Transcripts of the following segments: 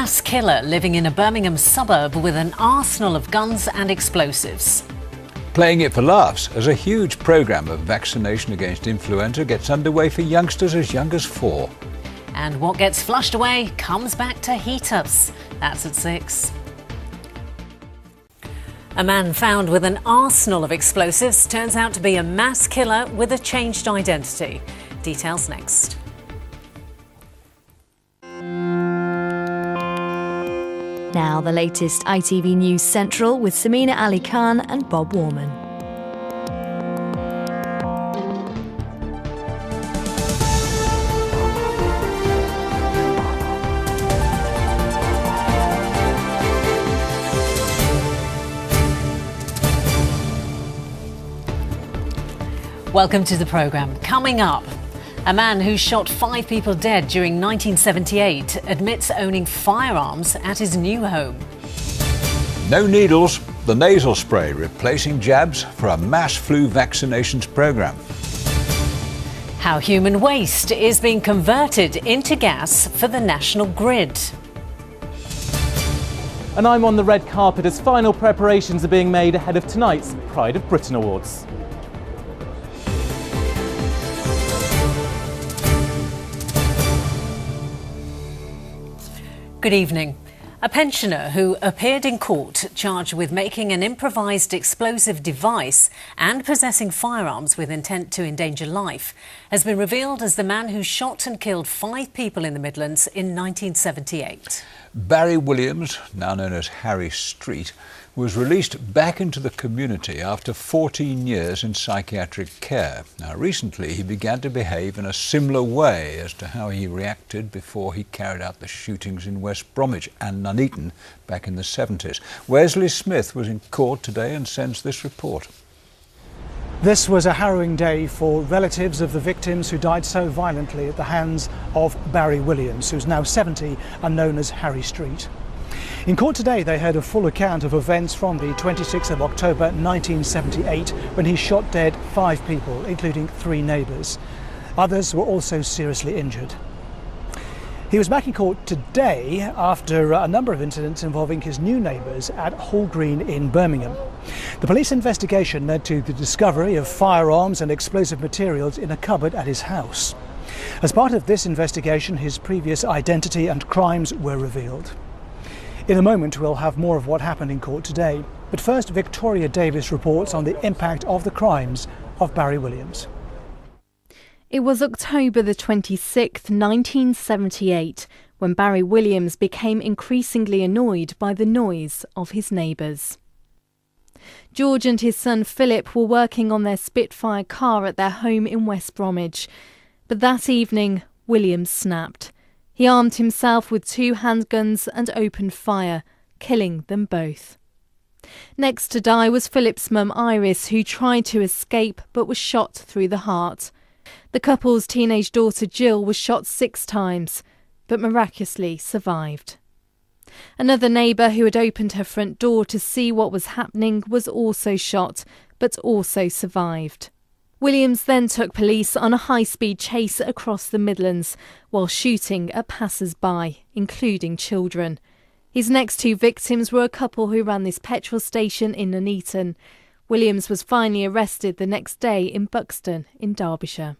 mass killer living in a Birmingham suburb with an arsenal of guns and explosives. Playing it for laughs as a huge programme of vaccination against influenza gets underway for youngsters as young as 4. And what gets flushed away comes back to heat us. That's at 6. A man found with an arsenal of explosives turns out to be a mass killer with a changed identity. Details next. Now the latest ITV News Central with Samina Ali Khan and Bob Warman. Welcome to the programme. Coming up, a man who shot 5 people dead during 1978 admits owning firearms at his new home. No needles, the nasal spray replacing jabs for a mass flu vaccinations programme. How human waste is being converted into gas for the national grid. And I'm on the red carpet as final preparations are being made ahead of tonight's Pride of Britain Awards. Good evening. A pensioner who appeared in court charged with making an improvised explosive device and possessing firearms with intent to endanger life has been revealed as the man who shot and killed 5 people in the Midlands in 1978. Barry Williams, now known as Harry Street, was released back into the community after 14 years in psychiatric care. Now, recently he began to behave in a similar way as to how he reacted before he carried out the shootings in West Bromwich and Nuneaton back in the 70s. Wesley Smith was in court today and sends this report. This was a harrowing day for relatives of the victims who died so violently at the hands of Barry Williams, who's now 70 and known as Harry Street. In court today, they heard a full account of events from the 26th of October 1978, when he shot dead 5 people, including 3 neighbours. Others were also seriously injured. He was back in court today after a number of incidents involving his new neighbours at Hall Green in Birmingham. The police investigation led to the discovery of firearms and explosive materials in a cupboard at his house. As part of this investigation, his previous identity and crimes were revealed. In a moment, we'll have more of what happened in court today. But first, Victoria Davis reports on the impact of the crimes of Barry Williams. It was October the 26th, 1978, when Barry Williams became increasingly annoyed by the noise of his neighbours. George and his son Philip were working on their Spitfire car at their home in West Bromwich. But that evening, Williams snapped. He armed himself with 2 handguns and opened fire, killing them both. Next to die was Philip's mum Iris, who tried to escape but was shot through the heart. The couple's teenage daughter Jill was shot 6 times, but miraculously survived. Another neighbour who had opened her front door to see what was happening was also shot, but also survived. Williams then took police on a high-speed chase across the Midlands while shooting at passers-by, including children. His next 2 victims were a couple who ran this petrol station in Nuneaton. Williams was finally arrested the next day in Buxton in Derbyshire.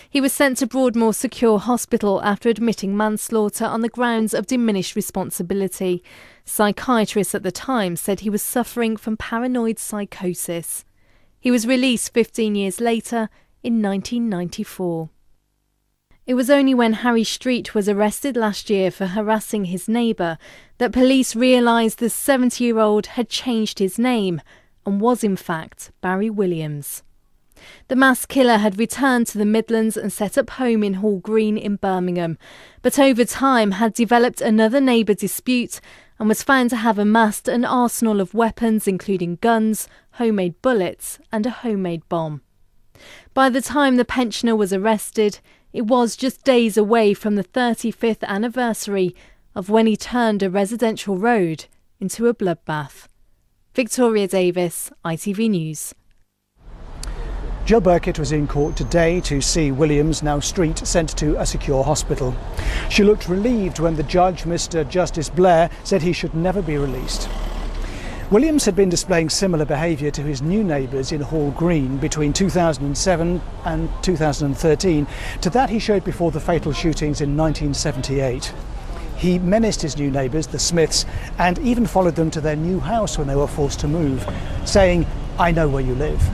He was sent to Broadmoor Secure Hospital after admitting manslaughter on the grounds of diminished responsibility. Psychiatrists at the time said he was suffering from paranoid psychosis. He was released 15 years later in 1994. It was only when Harry Street was arrested last year for harassing his neighbour that police realised the 70-year-old had changed his name and was in fact Barry Williams. The mass killer had returned to the Midlands and set up home in Hall Green in Birmingham, but over time had developed another neighbour dispute and was found to have amassed an arsenal of weapons including guns, homemade bullets and a homemade bomb. By the time the pensioner was arrested, it was just days away from the 35th anniversary of when he turned a residential road into a bloodbath. Victoria Davis, ITV News. Jill Burkitt was in court today to see Williams, now Street, sent to a secure hospital. She looked relieved when the judge, Mr. Justice Blair, said he should never be released. Williams had been displaying similar behaviour to his new neighbours in Hall Green between 2007 and 2013 to that he showed before the fatal shootings in 1978. He menaced his new neighbours, the Smiths, and even followed them to their new house when they were forced to move, saying, "I know where you live."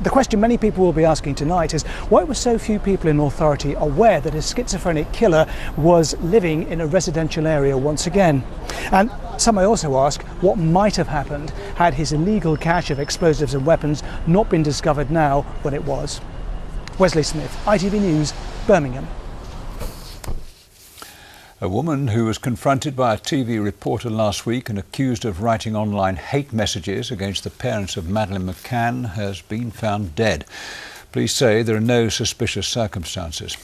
The question many people will be asking tonight is why were so few people in authority aware that a schizophrenic killer was living in a residential area once again? And some may also ask what might have happened had his illegal cache of explosives and weapons not been discovered now when it was. Wesley Smith, ITV News, Birmingham. A woman who was confronted by a TV reporter last week and accused of writing online hate messages against the parents of Madeleine McCann has been found dead. Police say there are no suspicious circumstances.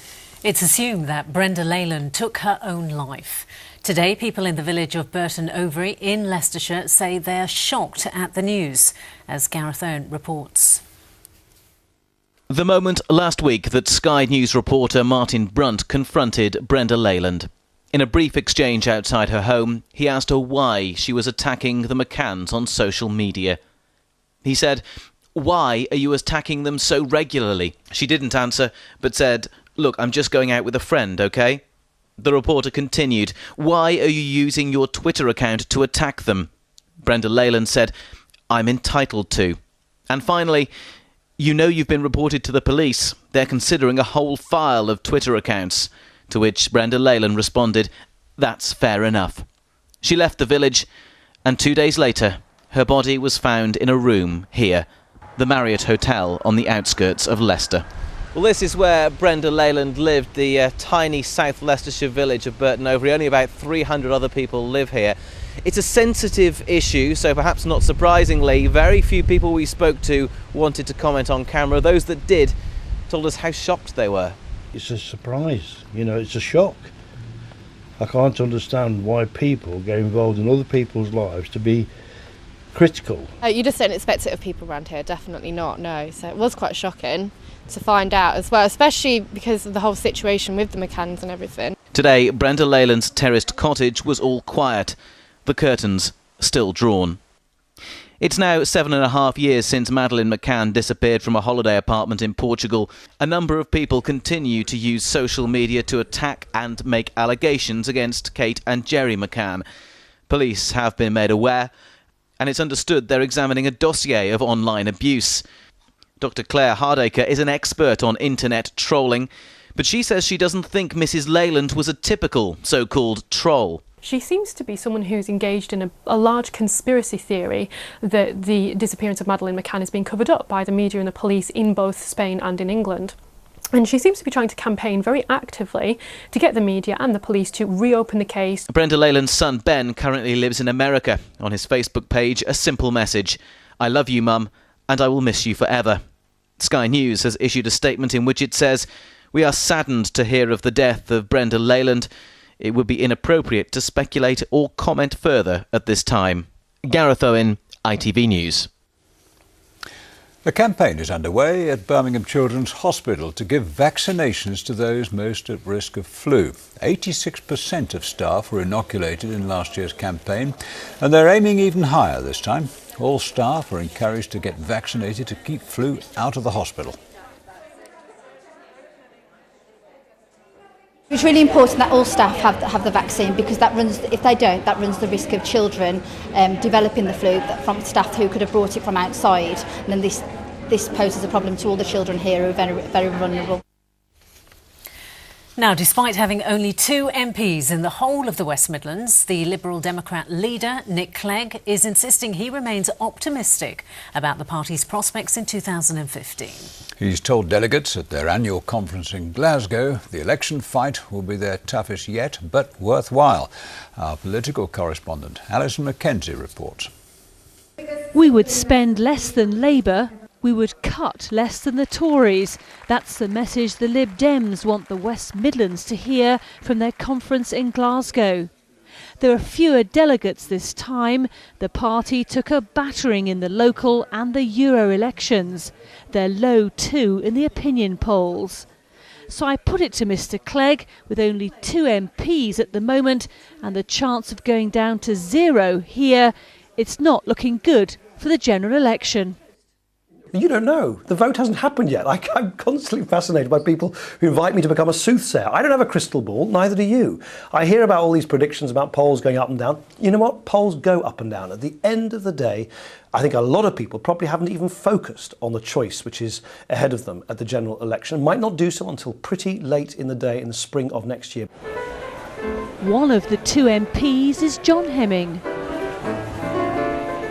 It's assumed that Brenda Leyland took her own life. Today, people in the village of Burton Overy in Leicestershire say they're shocked at the news, as Gareth Owen reports. The moment last week that Sky News reporter Martin Brunt confronted Brenda Leyland. In a brief exchange outside her home, he asked her why she was attacking the McCanns on social media. He said, "Why are you attacking them so regularly?" She didn't answer, but said, "Look, I'm just going out with a friend, OK?" The reporter continued, "Why are you using your Twitter account to attack them?" Brenda Leyland said, "I'm entitled to." And finally, "You know you've been reported to the police. They're considering a whole file of Twitter accounts." To which Brenda Leyland responded, "That's fair enough." She left the village, and 2 days later, her body was found in a room here, the Marriott Hotel on the outskirts of Leicester. Well, this is where Brenda Leyland lived, the tiny South Leicestershire village of Burton Overy. Only about 300 other people live here. It's a sensitive issue, so perhaps not surprisingly, very few people we spoke to wanted to comment on camera. Those that did told us how shocked they were. It's a surprise, you know, it's a shock. I can't understand why people get involved in other people's lives to be critical. You just don't expect it of people around here, definitely not, no. So it was quite shocking to find out as well, especially because of the whole situation with the McCanns and everything. Today, Brenda Leyland's terraced cottage was all quiet, the curtains still drawn. It's now 7.5 years since Madeleine McCann disappeared from a holiday apartment in Portugal. A number of people continue to use social media to attack and make allegations against Kate and Jerry McCann. Police have been made aware, and it's understood they're examining a dossier of online abuse. Dr. Claire Hardacre is an expert on internet trolling, but she says she doesn't think Mrs. Leyland was a typical so-called troll. She seems to be someone who's engaged in a large conspiracy theory that the disappearance of Madeleine McCann is being covered up by the media and the police in both Spain and in England. And she seems to be trying to campaign very actively to get the media and the police to reopen the case. Brenda Leyland's son Ben currently lives in America. On his Facebook page, a simple message: "I love you, Mum, and I will miss you forever." Sky News has issued a statement in which it says, "We are saddened to hear of the death of Brenda Leyland. It would be inappropriate to speculate or comment further at this time." Gareth Owen, ITV News. A campaign is underway at Birmingham Children's Hospital to give vaccinations to those most at risk of flu. 86% of staff were inoculated in last year's campaign, and they're aiming even higher this time. All staff are encouraged to get vaccinated to keep flu out of the hospital. It's really important that all staff have the vaccine, because if they don't, that runs the risk of children developing the flu from staff who could have brought it from outside, and then this poses a problem to all the children here who are very, very vulnerable. Now, despite having only 2 MPs in the whole of the West Midlands, the Liberal Democrat leader, Nick Clegg, is insisting he remains optimistic about the party's prospects in 2015. He's told delegates at their annual conference in Glasgow the election fight will be their toughest yet, but worthwhile. Our political correspondent, Alison McKenzie, reports. We would spend less than Labour. We would cut less than the Tories. That's the message the Lib Dems want the West Midlands to hear from their conference in Glasgow. There are fewer delegates this time. The party took a battering in the local and the Euro elections. They're low too in the opinion polls. So I put it to Mr Clegg, with only 2 MPs at the moment and the chance of going down to 0 here, it's not looking good for the general election. You don't know. The vote hasn't happened yet. I'm constantly fascinated by people who invite me to become a soothsayer. I don't have a crystal ball, neither do you. I hear about all these predictions about polls going up and down. You know what? Polls go up and down. At the end of the day, I think a lot of people probably haven't even focused on the choice which is ahead of them at the general election. Might not do so until pretty late in the day in the spring of next year. One of the 2 MPs is John Hemming.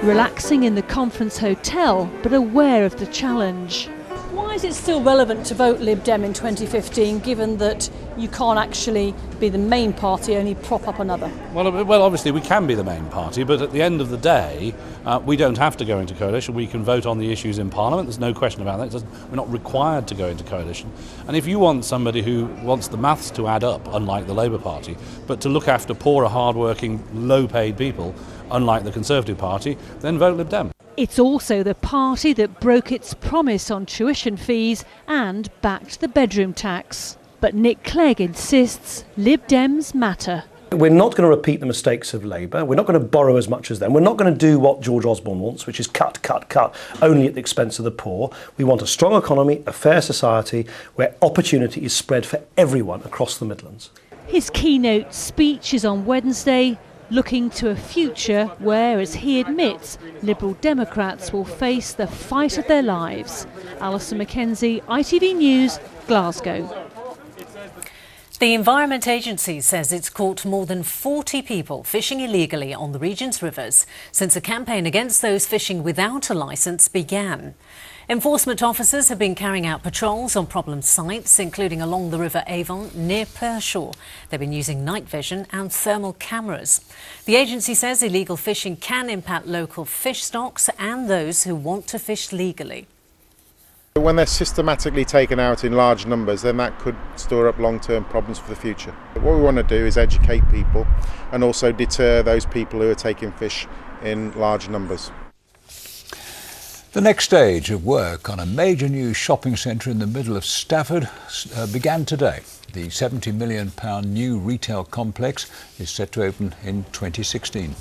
Relaxing in the conference hotel, but aware of the challenge. Why is it still relevant to vote Lib Dem in 2015, given that you can't actually be the main party, only prop up another? Well, obviously we can be the main party, but at the end of the day, we don't have to go into coalition. We can vote on the issues in Parliament. There's no question about that. We're not required to go into coalition. And if you want somebody who wants the maths to add up, unlike the Labour Party, but to look after poorer, hard-working, low-paid people, unlike the Conservative Party, then vote Lib Dem. It's also the party that broke its promise on tuition fees and backed the bedroom tax. But Nick Clegg insists Lib Dems matter. We're not going to repeat the mistakes of Labour. We're not going to borrow as much as them. We're not going to do what George Osborne wants, which is cut, only at the expense of the poor. We want a strong economy, a fair society, where opportunity is spread for everyone across the Midlands. His keynote speech is on Wednesday, looking to a future where, as he admits, Liberal Democrats will face the fight of their lives. Alison Mackenzie, ITV News, Glasgow. The Environment Agency says it's caught more than 40 people fishing illegally on the region's rivers since a campaign against those fishing without a licence began. Enforcement officers have been carrying out patrols on problem sites, including along the River Avon near Pershore. They've been using night vision and thermal cameras. The agency says illegal fishing can impact local fish stocks and those who want to fish legally. When they're systematically taken out in large numbers, then that could store up long-term problems for the future. What we want to do is educate people and also deter those people who are taking fish in large numbers. The next stage of work on a major new shopping centre in the middle of Stafford began today. The £70 million new retail complex is set to open in 2016.